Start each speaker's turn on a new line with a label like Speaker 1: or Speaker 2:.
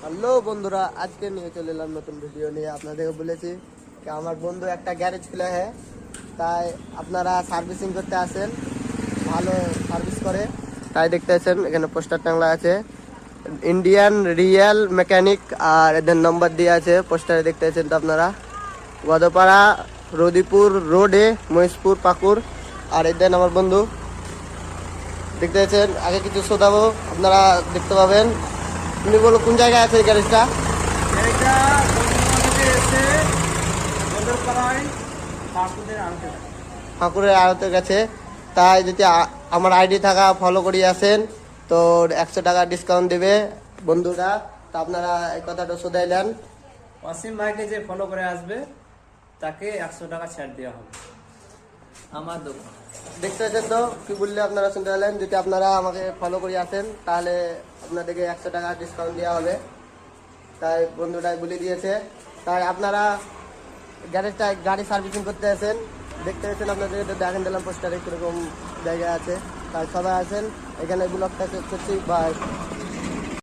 Speaker 1: Hello বন্ধুরা, আজকে নিয়ে চলে এলাম নতুন ভিডিও নিয়ে। আপনাদেরকে বলেছি যে আমার বন্ধু একটা গ্যারেজ খুলে তাই আপনারা সার্ভিসিং করতে আসেন, ভালো সার্ভিস করে। তাই দেখতে আছেন এখানে পোস্টার টাংলা আছে, ইন্ডিয়ান রিয়েল মেকানিক, আর এদের নম্বর দিয়ে আছে পোস্টারে দেখতে আছেন। তো আপনারা গদপাড়া রদিপুর রোডে মহেশপুর পাকুড়, আর এদের আমার বন্ধু দেখতে আছেন। আগে কিছু শোধাবো, আপনারা দেখতে পাবেন। তুমি বলো কোন জায়গায় আছে এই গ্যারেজটা? ঠাকুরের আড়তের কাছে। তাই যদি আমার আইডি থাকা ফলো করিয়ে আসেন তো 100 টাকা ডিসকাউন্ট দেবে বন্ধুরা। তো আপনারা এই কথাটা শোধাইলেন।
Speaker 2: অসীম ভাইকে যে ফলো করে আসবে তাকে 100 টাকা ছাড় দেওয়া হবে আমার দোকান।
Speaker 1: দেখতে পাচ্ছেন তো কি বললে আপনারা শুনতে পেলেন। যদি আপনারা আমাকে ফলো করে আসেন তাহলে আপনাদেরকে 100 টাকা ডিসকাউন্ট দেওয়া হবে। তাই বন্ধুটাই বলে দিয়েছে। তাই আপনারা গ্যারেজটা গাড়ি সার্ভিসিং করতে আসেন। দেখতে পাচ্ছেন আপনাদের দেখেন দিলাম পোস্টারে কীরকম জায়গা আছে। তাই সবাই আসেন, এখানে ব্লগটা শেষ করছি। বাই।